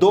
2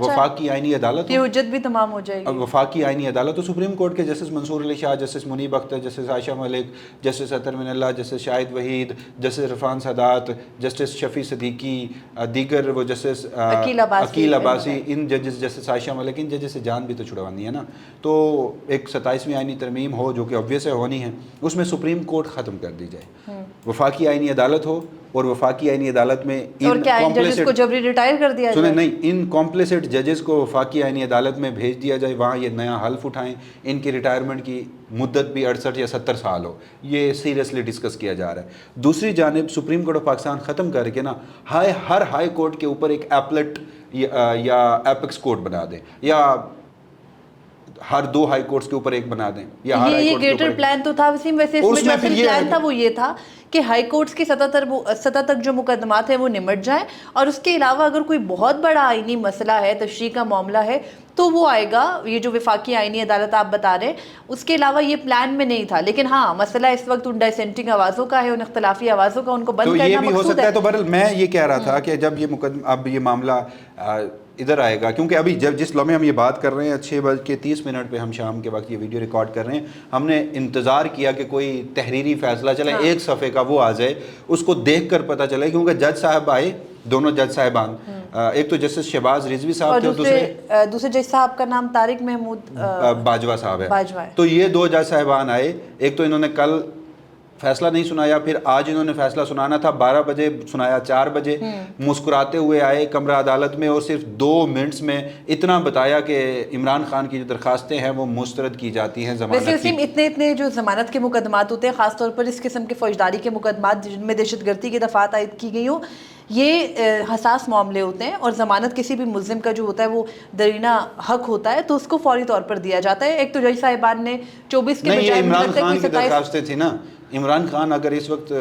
وفاقی آئینی عدالت یہ حجت بھی تمام ہو جائے گی. وفاقی آئینی عدالت تو سپریم کورٹ کے جسٹس منصور علی شاہ، جسٹس منیب اختر، جسٹس عائشہ ملک، جسٹس اطہر من اللہ، جسٹس شاہد وحید، جسٹس عرفان سادات، جسٹس شفیع صدیقی، دیگر وہ جسٹس عقیل عباسی، ان ججز، جسٹس عائشہ ملک، ان ججز سے جان بھی تو چھڑوانی ہے نا. تو ایک 27ویں آئینی ترمیم ہو جو کہ obvious ہے ہونی ہے، اس میں سپریم کورٹ ختم کر دی جائے، وفاقی آئینی عدالت ہو، اور وفاقی آئینی عدالت میں ان ججز کو جبری ریٹائر کر دیا جائے. نہیں، ان کمپلیسٹ ججز کو وفاقی آئینی عدالت میں بھیج دیا جائے، وہاں یہ نیا حلف اٹھائیں، ان کی ریٹائرمنٹ کی مدت بھی 68 یا 70 سال ہو. یہ سیریسلی ڈسکس کیا جا رہا ہے. دوسری جانب سپریم کورٹ آف پاکستان ختم کر کے نا ہر ہائی کورٹ کے اوپر ایک ایپلٹ یا ایپکس کورٹ بنا دیں، یا ہر 2 ہائی کورٹس کے اوپر ایک بنا دیں، یا ہر ہائی کورٹ کے اوپر. گریٹر پلان تو تھا وسیم، ویسے اس میں جو اصل پلان تھا وہ یہ تھا کہ ہائی کورٹس کی سطح تک جو مقدمات ہیں وہ نمٹ جائیں، اور اس کے علاوہ اگر کوئی بہت بڑا آئینی مسئلہ ہے، تشریح کا معاملہ ہے، تو وہ آئے گا. یہ جو وفاقی آئینی عدالت آپ بتا رہے ہیں، اس کے علاوہ یہ پلان میں نہیں تھا. لیکن ہاں، مسئلہ اس وقت ان ڈائسینٹنگ آوازوں کا ہے، ان اختلافی آوازوں کا، ان کو بند کرنا مقصود ہے. تو یہ بھی ہو سکتا ہے. تو بہرحال میں یہ کہہ رہا تھا کہ جب اب یہ معاملہ ادھر آئے گا، کیونکہ ابھی جس لمحے ہم یہ بات کر رہے ہیں 6:30 پہ ہم شام کے وقت یہ ویڈیو ریکارڈ کر رہے ہیں، ہم نے انتظار کیا کہ کوئی تحریری فیصلہ چلے، ایک صفحے کا وہ آ جائے، اس کو دیکھ کر پتہ چلے. کیونکہ جج صاحب آئے، دونوں جج صاحبان، ایک تو جسٹس شہباز رضوی صاحب تھے، اور دوسرے جج صاحب کا نام طارق محمود باجوہ صاحب ہے. تو یہ 2 جج صاحبان آئے. ایک تو انہوں نے کل فیصلہ نہیں سنایا، پھر آج انہوں نے فیصلہ سنانا تھا 12 بجے، سنایا 4 بجے. مسکراتے ہوئے آئے کمرہ عدالت میں، اور صرف 2 منٹس میں اتنا بتایا کہ عمران خان کی جو درخواستیں ہیں وہ مسترد کی جاتی ہیں ضمانت کی. ویسے اتنے جو ضمانت کے مقدمات ہوتے ہیں، خاص طور پر اس قسم کے فوجداری کے مقدمات جن میں دہشت گردی کی دفعات عائد کی گئی ہوں، یہ حساس معاملے ہوتے ہیں، اور ضمانت کسی بھی ملزم کا جو ہوتا ہے وہ درینہ حق ہوتا ہے، تو اس کو فوری طور پر دیا جاتا ہے. ایک تو جج صاحبان نے 24 کے بجائے عمران خان کی درخواستیں تھی نا. عمران خان اگر اس وقت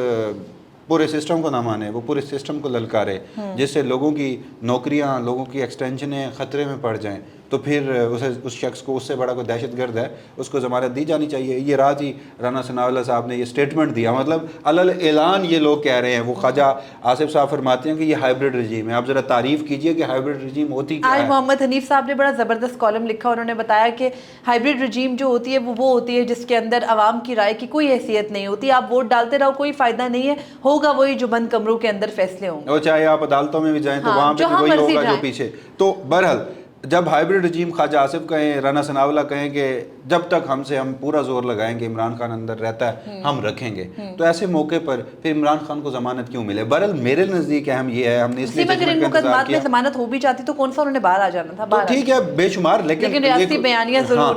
پورے سسٹم کو نہ مانے، وہ پورے سسٹم کو للکارے، جس سے لوگوں کی نوکریاں، لوگوں کی ایکسٹینشنیں خطرے میں پڑ جائیں، تو پھر اس شخص کو، اس سے بڑا کوئی دہشت گرد ہے، اس کو ضمانت دی جانی چاہیے. یہ رات ہی رانا ثناء اللہ صاحب نے یہ سٹیٹمنٹ دیا، مطلب علل اعلان یہ لوگ کہہ رہے ہیں. وہ خواجہ آصف صاحب فرماتے ہیں کہ یہ ہائبرڈ رجیم ہے. آپ ذرا تعریف کیجئے کہ ہائبرڈ رجیم ہوتی کیا ہے. آج محمد حنیف صاحب نے بڑا زبردست کالم لکھا، انہوں نے بتایا کہ ہائبرڈ رجیم جو ہوتی ہے وہ ہوتی ہے جس کے اندر عوام کی رائے کی کوئی حیثیت نہیں ہوتی. آپ ووٹ ڈالتے رہو، کوئی فائدہ نہیں ہے، ہوگا وہی جو بند کمروں کے اندر فیصلے ہوں گے، اور چاہے آپ عدالتوں میں بھی جائیں تو وہاں پہ وہی ہوگا جو پیچھے. تو بہرحال جب ہائبرڈ رجیم خواجہ آصف کہیں، رانا ثناء اللہ کہیں کہ جب تک ہم پورا زور لگائیں گے عمران خان اندر رہتا ہے ہم رکھیں گے، تو ایسے موقع پر پھر عمران خان کو ضمانت کیوں ملے؟ بہرحال میرے نزدیک اہم یہ ہے، ہم نے اس لیے اگر ان مقدمات میں ضمانت ہو بھی جاتی تو کون سا انہوں نے باہر آ جانا تھا. تو ٹھیک ہے بے شمار، لیکن ریاستی بیانیہ ضرور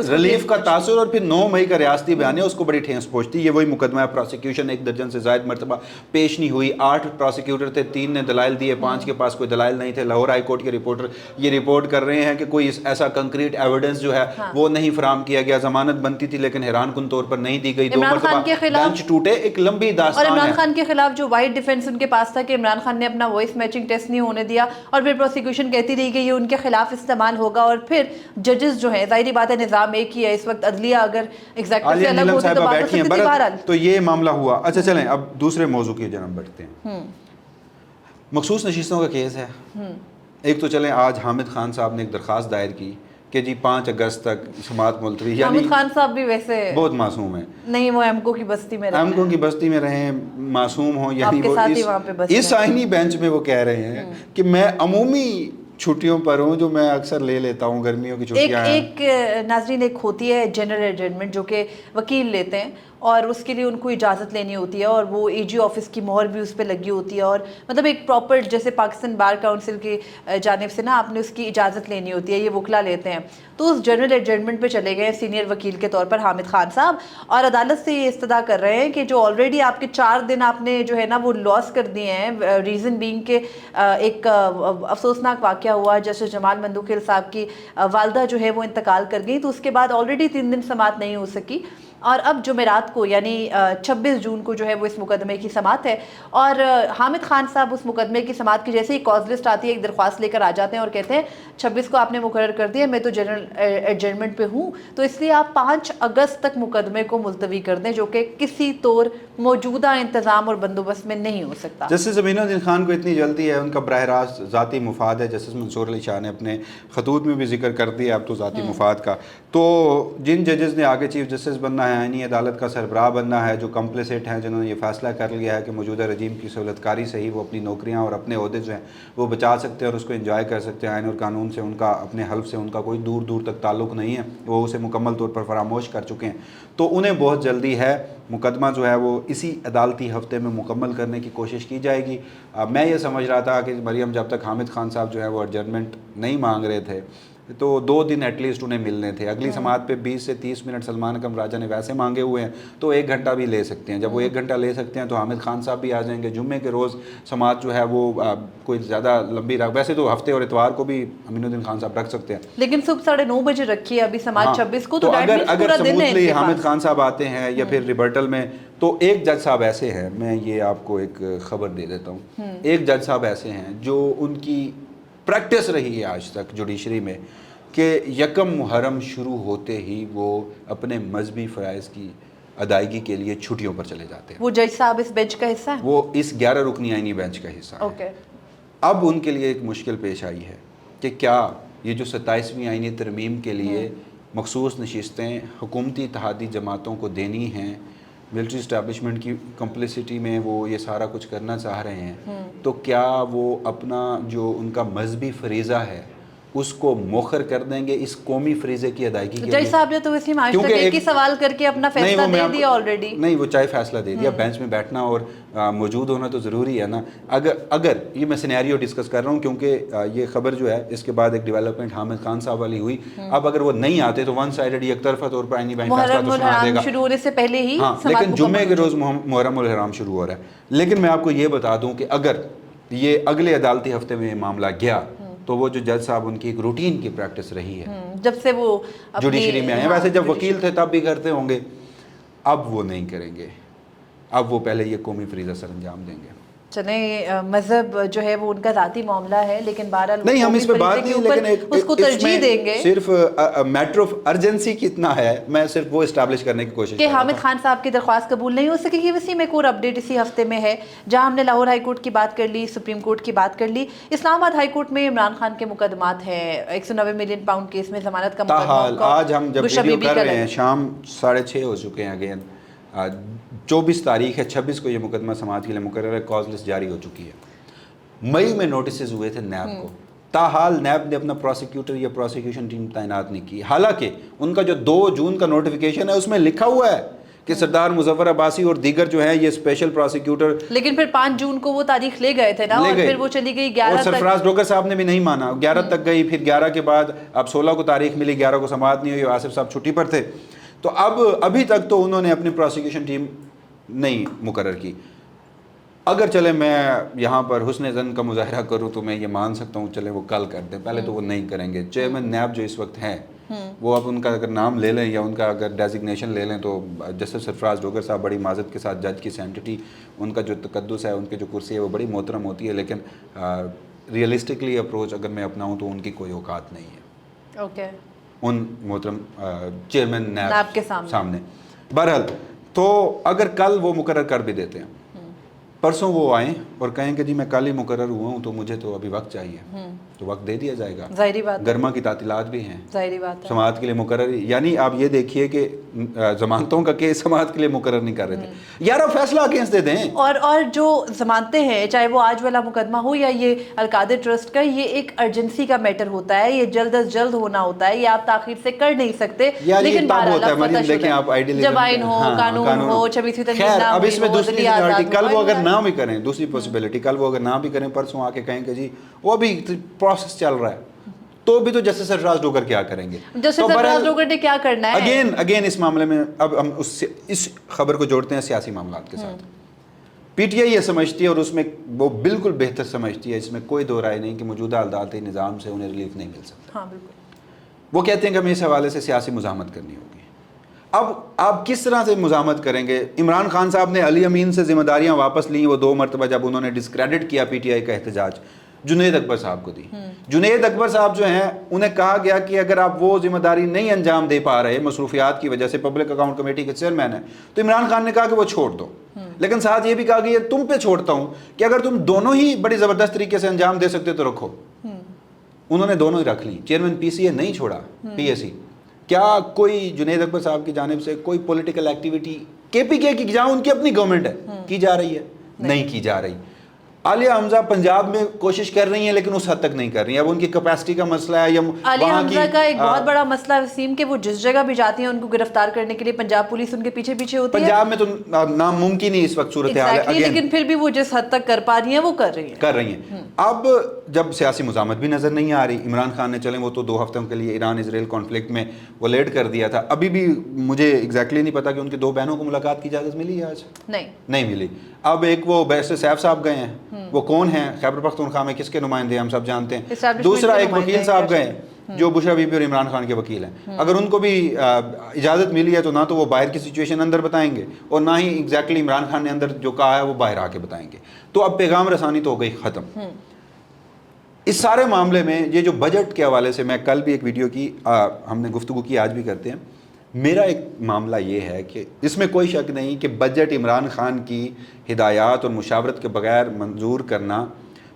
ریلیف کا تاثر. اور پھر 9 مئی کا ریاستی بیانیہ اس کو بڑی ٹھیس پہنچتی. یہ وہی مقدمہ ہے، پروسیکیوشن 1 درجن سے زائد مرتبہ پیش نہیں ہوئی. 8 پروسیکیوٹر تھے، 3 نے دلائل دیے، 5 کے پاس کوئی دلائل نہیں تھے. لاہور ہائی کورٹ کے رپورٹر یہ رپورٹ کر رہے ہیں کہ کوئی ایسا کنکریٹ ایویڈنس جو ہے وہ نہیں فراہم کیا گیا. ضمانت بنتی تھی لیکن حیران کن طور پر نہیں دی گئی. 2 مرتبہ بینچ ٹوٹے. ایک لمبی داستان ہے. اور عمران خان کے خلاف جو وائٹ ڈیفنس ان کے پاس تھا کہ عمران خان نے اپنا وائس میچنگ ٹیسٹ نہیں ہونے دیا، اور پھر پروسیکیوشن کہتی رہی کہ یہ ان کے خلاف استعمال ہوگا. اور پھر ججز جو ہیں، ظاہری بات ہے نظام ایک ہی ہے اس وقت، عدلیہ اگر ایگزیکٹو سے الگ ہوتی تو بات ہو سکتی تھی. بہرحال تو یہ معاملہ ہوا. اچھا چلیں اب دوسرے موضوع کی جانب بڑھتے ہیں. مخصوص نشستوں کا کیس ہے. ایک تو چلیں آج حامد خان صاحب نے ایک درخواست دائر کی کہ جی 5 اگست تک سماعت ملتوی. یعنی حامد خان صاحب بھی ویسے بہت معصوم ہیں. نہیں، وہ ایم کو کی بستی میں رہے، ایم کو کی بستی میں رہیں، معصوم ہوں. یعنی وہ اس آئینی بینچ میں وہ کہہ رہے ہیں کہ میں عمومی چھٹیوں پر ہوں جو میں اکثر لے لیتا ہوں، گرمیوں کی چھٹیاں ہیں. ایک ناظرین ایک ہوتی ہے جنرل ایڈجمنٹ جو کہ وکیل لیتے ہیں، اور اس کے لیے ان کو اجازت لینی ہوتی ہے، اور وہ اے جی آفس کی مہر بھی اس پہ لگی ہوتی ہے، اور مطلب ایک پراپر جیسے پاکستان بار کاؤنسل کی جانب سے نا آپ نے اس کی اجازت لینی ہوتی ہے، یہ وکلا لیتے ہیں. تو اس جنرل ایڈجمنٹ پہ چلے گئے سینئر وکیل کے طور پر حامد خان صاحب، اور عدالت سے یہ استدعا کر رہے ہیں کہ جو آلریڈی آپ کے 4 دن آپ نے جو ہے نا وہ لاس کر دیے ہیں. ریزن بینگ کہ ایک افسوسناک واقعہ ہوا، جسٹس جمال مندوخیل صاحب کی والدہ جو ہے وہ انتقال کر گئی، تو اس کے بعد آلریڈی 3 دن سماعت نہیں ہو سکی. اور اب جمعرات کو یعنی 26 جون کو جو ہے وہ اس مقدمے کی سماعت ہے، اور حامد خان صاحب اس مقدمے کی سماعت کی جیسے ہی کاز لسٹ آتی ہے ایک درخواست لے کر آ جاتے ہیں اور کہتے ہیں 26 کو آپ نے مقرر کر دیا، میں تو جنرل ایڈجرنمنٹ پہ ہوں، تو اس لیے آپ 5 اگست تک مقدمے کو ملتوی کر دیں، جو کہ کسی طور موجودہ انتظام اور بندوبست میں نہیں ہو سکتا۔ جسٹس زمین الدین خان کو اتنی جلدی ہے، ان کا براہ راست ذاتی مفاد ہے، جسٹس منصور علی شاہ نے اپنے خطوط میں بھی ذکر کر دیا اب تو ذاتی مفاد کا۔ تو جن ججز نے آگے چیف جسٹس بننا ہے، آئینی عدالت کا سربراہ بننا ہے، جو کمپلیسٹ ہیں، جنہوں نے یہ فیصلہ کر لیا ہے کہ موجودہ رجیم کی سہولت کاری سے ہی وہ اپنی نوکریاں اور اپنے عہدے جو ہیں وہ بچا سکتے ہیں اور اس کو انجوائے کر سکتے ہیں، آئین اور قانون سے ان کا اپنے حلف سے ان کا کوئی دور دور تک تعلق نہیں ہے، وہ اسے مکمل طور پر فراموش کر چکے ہیں، تو انہیں بہت جلدی ہے، مقدمہ جو ہے وہ اسی عدالتی ہفتے میں مکمل کرنے کی کوشش کی جائے گی۔ میں یہ سمجھ رہا تھا کہ مریم جب تک حامد خان صاحب جو ہے وہ ایڈجرنمنٹ نہیں مانگ رہے تھے تو 2 دن ایٹ لیسٹ انہیں ملنے تھے۔ اگلی سماعت پہ 20 سے 30 منٹ سلمان اکرم راجہ نے ویسے مانگے ہوئے ہیں، تو 1 گھنٹہ بھی لے سکتے ہیں۔ جب وہ 1 گھنٹہ لے سکتے ہیں تو حامد خان صاحب بھی آ جائیں گے۔ جمعے کے روز سماعت جو ہے وہ کوئی زیادہ لمبی ویسے تو ہفتے اور اتوار کو بھی امین الدین خان صاحب رکھ سکتے ہیں، لیکن صبح 9:30 بجے رکھی ہے ابھی سماعت 26 کو، تو اگر پورا دن ہے سموتھلی حامد خان صاحب آتے ہیں یا پھر ریبرٹل میں، تو ایک جج صاحب ایسے ہیں، میں یہ آپ کو ایک خبر دے دیتا ہوں، ایک جج صاحب ایسے ہیں جو ان کی پریکٹس رہی ہے آج تک جوڈیشری میں کہ 1 محرم شروع ہوتے ہی وہ اپنے مذہبی فرائض کی ادائیگی کے لیے چھٹیوں پر چلے جاتے ہیں۔ وہ جج صاحب اس بینچ کا حصہ ہیں؟ وہ اس 11 رکنی آئینی بینچ کا حصہ ہے۔ اب ان کے لیے ایک مشکل پیش آئی ہے کہ کیا یہ جو 27ویں آئینی ترمیم کے لیے مخصوص نشستیں حکومتی اتحادی جماعتوں کو دینی ہیں، ملٹری اسٹیبلشمنٹ کی کمپلیسٹی میں وہ یہ سارا کچھ کرنا چاہ رہے ہیں، تو کیا وہ اپنا جو ان کا مذہبی فریضہ ہے اس کو مؤخر کر دیں گے اس قومی فریضے کی ادائیگی کے لیے؟ جج صاحب نے تو اسی معاش تک ایک ہی سوال کر کے اپنا فیصلہ دے دیا آلریڈی۔ نہیں، وہ چاہے فیصلہ دے دیا، بینچ میں بیٹھنا اور موجود ہونا تو ضروری ہے نا۔ اگر یہ میں سینیریو ڈسکس کر رہا ہوں کیونکہ یہ خبر جو ہے اس کے بعد ایک ڈیولپمنٹ حامد خان صاحب والی ہوئی، اب اگر وہ نہیں آتے تو ون سائیڈڈ یک طرفہ طور پر آئینی بینچ فیصلہ تو سنا دے گا شروع ہونے سے پہلے ہی، لیکن جمعے کے روز محرم الحرام شروع ہو رہا ہے۔ لیکن میں آپ کو یہ بتا دوں کہ اگر یہ اگلے عدالتی ہفتے میں یہ معاملہ گیا تو وہ جو جج صاحب ان کی ایک روٹین کی پریکٹس رہی ہے جب سے وہ جوڈیشری میں آئے ہیں، ویسے جب وکیل تھے تب بھی کرتے ہوں گے، اب وہ نہیں کریں گے، اب وہ پہلے یہ قومی فریضہ سر انجام دیں گے۔ چلیں، مذہب جو ہے وہ ان کا ذاتی معاملہ ہے، لیکن بہرحال نہیں، ہم اس پہ بات نہیں، لیکن اس کو ترجیح دیں گے، صرف میٹر آف ارجنسی کتنا ہے میں صرف وہ اسٹیبلش کرنے کی کوشش کہ حامد خان صاحب کی درخواست قبول نہیں ہو سکے گی۔ اسی میں ایک اور اپڈیٹ اسی ہفتے میں ہے، جہاں ہم نے لاہور ہائی کورٹ کی بات کر لی، سپریم کورٹ کی بات کر لی، اسلام آباد ہائی کورٹ میں عمران خان کے مقدمات ہیں، 190 ملین پاؤنڈ کیس میں ضمانت کا تاحال آج ہم جب ویڈیو کر رہے ہیں شام 6:30 ہو چکے ہیں، اگین 24 تاریخ ہے، 26 کو یہ مقدمہ سماعت کے لیے مقرر ہے، کاز لسٹ جاری ہو چکی ہے۔ مئی میں نوٹسز ہوئے تھے نیب کو، تاحال نیب نے اپنا پروسیکیوٹر یا پروسیکیوشن ٹیم تعینات نہیں کی، حالانکہ ان کا جو 2 جون کا نوٹیفیکیشن ہے اس میں لکھا ہوا ہے کہ سردار مظفر عباسی اور دیگر جو ہیں یہ اسپیشل پروسیکیوٹر، لیکن پھر 5 جون کو وہ تاریخ لے گئے تھے نا، اور پھر وہ چلی گئی 11 اور سرفراز ڈوگر صاحب نے بھی نہیں مانا، 11 تک گئی، پھر 11 کے بعد اب 16 کو تاریخ ملی، 11 کو سماعت نہیں ہوئی، آصف صاحب چھٹی پر تھے، تو ابھی تک تو انہوں نے اپنی پروسیکیوشن ٹیم نہیں مقرر کی۔ اگر چلے میں یہاں پر حسن ظن کا مظاہرہ کروں تو میں یہ مان سکتا ہوں چلے وہ کل کر دیں، پہلے تو وہ نہیں کریں گے۔ چیئرمین نیب جو اس وقت ہیں وہ اب ان کا اگر نام لے لیں یا ان کا اگر ڈیزگنیشن لے لیں تو جسٹس سرفراز ڈوگر صاحب بڑی معذرت کے ساتھ جج کی سینٹٹی، ان کا جو تقدس ہے، ان کی جو کرسی ہے وہ بڑی محترم ہوتی ہے، لیکن ریئلسٹکلی اپروچ اگر میں اپناؤں تو ان کی کوئی اوقات نہیں ہے اوکے ان محترم چیئرمین نیب کے سامنے۔ بہرحال تو اگر کل وہ مقرر کر بھی دیتے ہیں، پرسوں وہ آئیں اور کہیں کہ جی میں کل ہی مقرر ہوا ہوں تو مجھے تو ابھی وقت چاہیے، تو وقت دے دیا جائے گا، ظاہری بات، گرما کی تعطیلات بھی ہیں، ظاہری بات ہے، سماعت کے لیے مقرر، یعنی آپ یہ دیکھیے کہ ضمانتوں کا کیس سماعت کے لیے مقرر نہیں کر رہے تھے، یار اب فیصلہ اگینسٹ دے دیں۔ اور جو ضمانتیں ہیں، چاہے وہ آج والا مقدمہ ہو یا یہ القادر ٹرسٹ کا، یہ ایک ارجنسی کا میٹر ہوتا ہے، یہ جلد از جلد ہونا ہوتا ہے، یہ آپ تاخیر سے کر نہیں سکتے، لیکن جب آئین ہو، قانون ہو، 26ویں ترمیم نہ ہوئی ہو، عدلیہ آزاد ہو، کل وہ اگر نہ بھی کریں، دوسری پاسبلٹی کل وہ اگر نہ بھی کریں، پرسوں آ کے کہیں کہ جی وہ بھی پروسیس چل رہا ہے، تو بھی تو جسٹس سرفراز ڈوگر کیا کریں گے؟ جسٹس سرفراز ڈوگر نے کیا کرنا ہے؟ اگین اس معاملے میں اب ہم اس خبر کو جوڑتے ہیں سیاسی معاملات کے ساتھ۔ پی ٹی آئی یہ سمجھتی ہے اور اس میں وہ بالکل بہتر سمجھتی ہے، اس میں کوئی دو رائے نہیں کہ موجودہ عدالتی نظام سے انہیں ریلیف نہیں مل سکتا۔ ہاں بالکل، وہ کہتے ہیں کہ ہمیں اس حوالے سے سیاسی مزاحمت کرنی ہوگی۔ اب آپ کس طرح سے مزاحمت کریں گے؟ عمران خان صاحب نے علی امین سے ذمہ داریاں واپس لیں، وہ 2 مرتبہ جب انہوں نے ڈسکریڈٹ کیا پی ٹی آئی کا احتجاج، جنید اکبر صاحب کو دی. جنید اکبر صاحب جو ہیں انہیں کہا گیا کہ اگر آپ وہ ذمہ داری نہیں انجام دے پا رہے مصروفیات کی وجہ سے، پبلک اکاؤنٹ کمیٹی کے چیئرمین ہیں، تو عمران خان نے کہا کہ وہ چھوڑ دو. لیکن ساتھ یہ بھی کہا کہ یہ تم پہ چھوڑتا ہوں کہ اگر تم دونوں ہی بڑی زبردست طریقے سے انجام دے سکتے تو رکھو. انہوں نے دونوں ہی رکھ لی. چیئرمین پی سی اے نہیں چھوڑا، پی ایس سی. کیا کوئی جنید اکبر صاحب کی جانب سے کوئی پولیٹیکل ایکٹیویٹی کے پی کے کی جہاں ان کی اپنی گورنمنٹ ہے کی جا رہی ہے؟ نہیں کی جا رہی. عالیہ حمزہ پنجاب میں کوشش کر رہی ہیں لیکن اس حد تک نہیں کر رہی ہیں. اب ان کی کیپیسٹی کا مسئلہ ہے یا عالیہ حمزہ کا ایک بہت بڑا مسئلہ وسیم کہ وہ جس جگہ بھی جاتی ہیں ان کو گرفتار کرنے کے لیے پنجاب پولیس ان کے پیچھے پیچھے ہوتی ہے. پنجاب میں تو ناممکن ہی اس وقت صورتحال ہے، لیکن پھر بھی وہ جس حد تک کر پا رہی ہیں وہ کر رہی ہیں. اب جب سیاسی مزاحمت بھی نظر نہیں آ رہی، عمران خان نے چلیں وہ تو 2 ہفتوں کے لیے ایران اسرائیل کانفلکٹ میں وہ لیڈ کر دیا تھا. ابھی بھی مجھے ایگزیکٹلی نہیں پتا کہ ان کی 2 بہنوں کو ملاقات کی اجازت ملی ہے آج؟ نہیں ملی. اب ایک وہ بیرسٹر سیف صاحب گئے ہیں، وہ کون ہیں؟ خیبر پختونخوا میں کس کے نمائندے ہیں ہم سب جانتے ہیں. دوسرا ایک وکیل صاحب گئے جو بشرا بی بی اور عمران خان کے وکیل ہیں. اگر ان کو بھی اجازت ملی ہے تو نہ تو وہ باہر کی سچویشن اندر بتائیں گے اور نہ ہی ایگزیکٹلی عمران خان نے اندر جو کہا ہے وہ باہر آ کے بتائیں گے. تو اب پیغام رسانی تو ہو گئی ختم. اس سارے معاملے میں یہ جو بجٹ کے حوالے سے میں کل بھی ایک ویڈیو کی ہم نے گفتگو کی، آج بھی کرتے ہیں. میرا ایک معاملہ یہ ہے کہ اس میں کوئی شک نہیں کہ بجٹ عمران خان کی ہدایات اور مشاورت کے بغیر منظور کرنا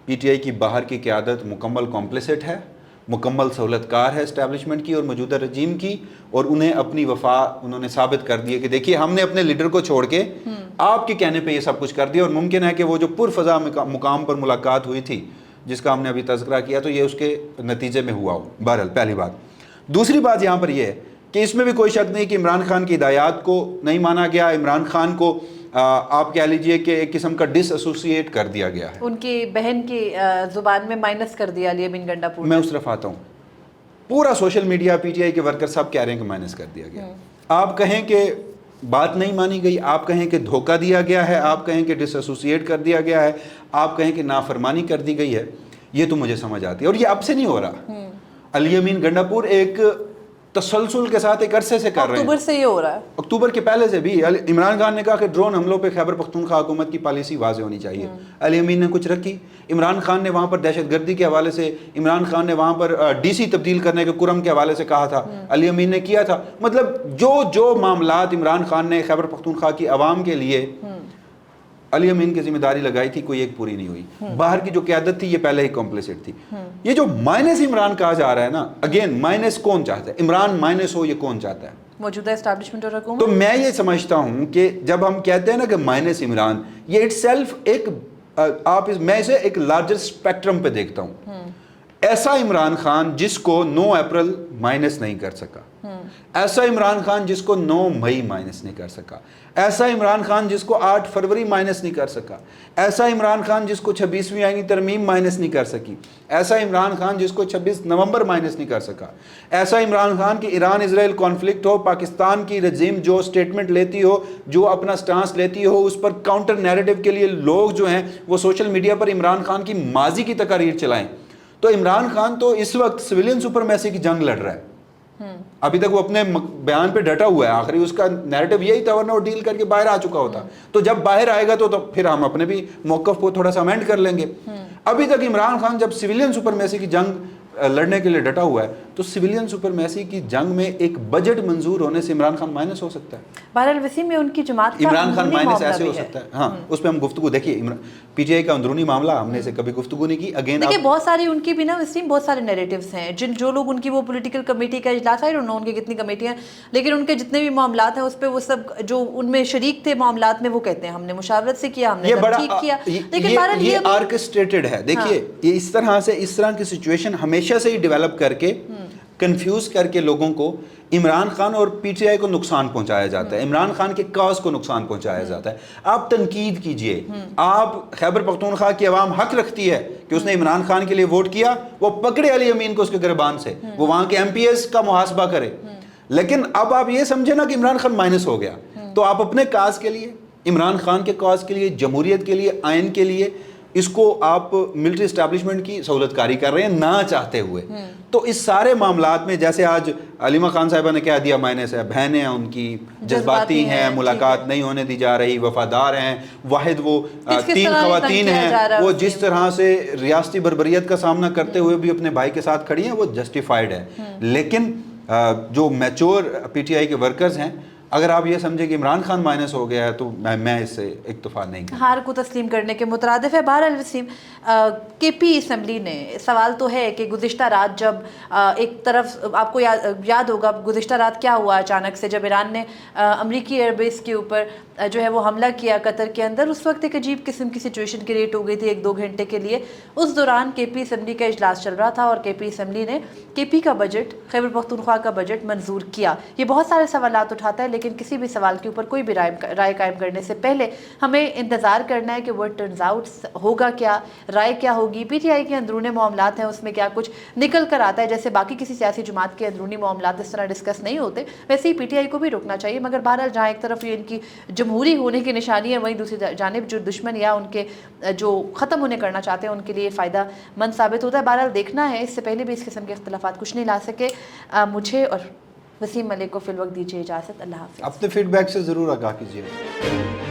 پی ٹی آئی کی باہر کی قیادت مکمل کمپلیسٹ ہے، مکمل سہولت کار ہے اسٹیبلشمنٹ کی اور موجودہ رجیم کی. اور انہیں اپنی وفا انہوں نے ثابت کر دی ہے کہ دیکھیے ہم نے اپنے لیڈر کو چھوڑ کے آپ کے کہنے پہ یہ سب کچھ کر دیا. اور ممکن ہے کہ وہ جو پرفضا مقام پر ملاقات ہوئی تھی جس کا ہم نے ابھی تذکرہ کیا تو یہ اس کے نتیجے میں ہوا ہو. بہرحال پہلی بات. دوسری بات یہاں پر یہ ہے کہ اس میں بھی کوئی شک نہیں کہ عمران خان کی ہدایات کو نہیں مانا گیا. عمران خان کو آپ کہہ لیجئے کہ ایک قسم کا ڈس ایسوسیٹ کر دیا گیا ہے، ان کی بہن کی زبان میں مائنس کر دیا علی امین گنڈا پور. میں اس طرف آتا ہوں. پورا social media P T I کے ورکر سب کہہ رہے ہیں کہ مائنس کر دیا گیا. آپ کہیں کہ بات نہیں مانی گئی، آپ کہیں کہ دھوکہ دیا گیا ہے، آپ کہیں کہ ڈس ایسوسیٹ کر دیا گیا ہے، آپ کہیں کہ نافرمانی کر دی گئی ہے، یہ تو مجھے سمجھ آتی ہے. اور یہ اب سے نہیں ہو رہا. علی امین گنڈا پور ایک تسلسل کے ساتھ ایک عرصے سے کر رہے ہیں. اکتوبر سے یہ ہو رہا ہے. اکتوبر کے پہلے سے بھی عمران خان نے کہا کہ ڈرون حملوں پہ خیبر پختونخوا حکومت کی پالیسی واضح ہونی چاہیے. علی امین نے کچھ رکھی. عمران خان نے وہاں پر دہشت گردی کے حوالے سے، عمران خان نے وہاں پر ڈی سی تبدیل کرنے کے کرم کے حوالے سے کہا تھا، علی امین نے کیا تھا. مطلب جو معاملات عمران خان نے خیبر پختونخوا کی عوام کے لیے علی امین کی ذمہ داری لگائی تھی کوئی ایک پوری نہیں ہوئی. باہر کی جو قیادت تھی یہ پہلے ہی کمپلیسٹ تھی. یہ جو مائنس عمران کہا جا رہا ہے نا، اگین مائنس کون چاہتا ہے؟ عمران مائنس ہو یہ کون چاہتا ہے؟ موجودہ اسٹیبلشمنٹ اور حکومت. تو میں یہ سمجھتا ہوں کہ جب ہم کہتے ہیں نا کہ مائنس عمران، یہ اٹ سیلف ایک میں اسے ایک لارجر اسپیکٹرم پہ دیکھتا ہوں. ایسا عمران خان جس کو 9 اپریل مائنس نہیں کر سکا، ایسا عمران خان جس کو 9 مئی مائنس نہیں کر سکا، ایسا عمران خان جس کو 8 فروری مائنس نہیں کر سکا، ایسا عمران خان جس کو 26ویں آئینی ترمیم مائنس نہیں کر سکی، ایسا عمران خان جس کو 26 نومبر مائنس نہیں کر سکا، ایسا عمران خان کی ایران اسرائیل کانفلکٹ ہو، پاکستان کی رجیم جو سٹیٹمنٹ لیتی ہو، جو اپنا سٹانس لیتی ہو، اس پر کاؤنٹر نیریٹو کے لیے لوگ جو ہیں وہ سوشل میڈیا پر عمران خان کی ماضی کی تقاریر چلائیں. تو عمران خان تو اس وقت سویلین سپرمیسی کی جنگ لڑ رہا ہے. ابھی تک وہ اپنے بیان پہ ڈٹا ہوا ہے. آخری اس کا نیریٹو یہی تھا، ورنہ وہ ڈیل کر کے باہر آ چکا ہوتا. تو جب باہر آئے گا تو پھر ہم اپنے بھی موقف کو تھوڑا سا امینڈ کر لیں گے. ابھی تک عمران خان جب سویلین سپرمیسی کی جنگ لڑنے کے لیے ڈٹا ہوا ہے تو سویلین سپرمیسی کی جنگ میں ایک بجٹ منظور ہونے سے عمران خان مائنس ہو سکتا ہے. بہرحال وسیم میں ان کی جماعت کا عمران خان مائنس ایسے ہو سکتا ہے. ہاں اس پہ ہم گفتگو دیکھیے پی ٹی آئی کا اندرونی معاملہ ہم نے اسے کبھی گفتگو نہیں کی. اگین دیکھیے بہت ساری ان کی بھی نا وسیم بہت سارے نیریٹیوز ہیں جو لوگ ان کی وہ پولیٹیکل کمیٹی کا اجلاس ہے، ان کی کتنی کمیٹیاں، لیکن ان کے جتنے بھی معاملات ہیں اس پہ وہ سب جو ان میں شریک تھے معاملات میں وہ کہتے ہیں ہم نے مشاورت سے کیا، ہم نے ٹھیک کیا. لیکن بہرحال یہ آرکسٹریٹڈ ہے. دیکھیے یہ اس طرح کی سچویشن ہمیشہ سے ہی ڈیولپ کر کے کنفیوز کر کے لوگوں کو عمران خان اور پی ٹی آئی کو نقصان پہنچایا جاتا ہے، عمران خان کے کاز کو نقصان پہنچایا جاتا ہے. آپ تنقید کیجئے. آپ خیبر پختونخوا کی عوام حق رکھتی ہے کہ اس نے عمران خان کے لیے ووٹ کیا، وہ پکڑے علی امین کو اس کے گربان سے، وہ وہاں کے ایم پی ایس کا محاسبہ کرے. لیکن اب آپ یہ سمجھے نا کہ عمران خان مائنس ہو گیا تو آپ اپنے کاز کے لیے، عمران خان کے کاز کے لیے، جمہوریت کے لیے، آئین کے لیے اس کو آپ ملٹری اسٹیبلشمنٹ کی سہولت کاری کر رہے ہیں نہ چاہتے ہوئے. تو اس سارے معاملات میں جیسے آج علیمہ خان صاحبہ نے کہہ دیا مائنس ہے, بہنیں ہیں ان کی, جذباتی ہیں, ملاقات نہیں ہونے دی جا رہی, وفادار ہیں, واحد وہ 3 خواتین ہیں وہ جس طرح سے ریاستی بربریت کا سامنا کرتے ہوئے بھی اپنے بھائی کے ساتھ کھڑی ہیں, وہ جسٹیفائڈ ہے. لیکن جو میچور پی ٹی آئی کے ورکرز ہیں, اگر آپ یہ سمجھیں کہ عمران خان مائنس ہو گیا ہے تو میں اس سے اکتفا نہیں کرتا. ہار کو تسلیم کرنے کے مترادف ہے. بہرحال وسیم, کے پی اسمبلی نے, سوال تو ہے کہ گزشتہ رات جب ایک طرف آپ کو یاد ہوگا گزشتہ رات کیا ہوا اچانک سے, جب ایران نے امریکی ایئر بیس کے اوپر جو ہے وہ حملہ کیا قطر کے اندر, اس وقت ایک عجیب قسم کی سچویشن کریٹ ہو گئی تھی 1-2 گھنٹے کے لیے. اس دوران کے پی اسمبلی کا اجلاس چل رہا تھا اور کے پی اسمبلی نے کے پی کا بجٹ, خیبر پختونخوا کا بجٹ منظور کیا. یہ بہت سارے سوالات اٹھاتا ہے, لیکن کسی بھی سوال کے اوپر کوئی بھی رائے قائم کرنے سے پہلے ہمیں انتظار کرنا ہے کہ what turns out ہوگا کیا, رائے کیا ہوگی. پی ٹی آئی کے اندرونی معاملات ہیں, اس میں کیا کچھ نکل کر آتا ہے. جیسے باقی کسی سیاسی جماعت کے اندرونی معاملات اس طرح ڈسکس نہیں ہوتے, ویسے ہی پی ٹی آئی کو بھی رکنا چاہیے. مگر بہرحال جہاں ایک طرف یہ ان کی جمہوری ہونے کی نشانی ہے, وہیں دوسری جانب جو دشمن یا ان کے جو ختم انہیں کرنا چاہتے ہیں ان کے لیے فائدہ مند ثابت ہوتا ہے. بہرحال دیکھنا ہے. اس سے پہلے بھی اس قسم کے اختلافات کچھ نہیں لا سکے. مجھے اور وسیم ملک کو فی الوقت دیجیے اجازت. اللہ حافظ. اپنے فیڈ بیک سے ضرور آگاہ کیجیے.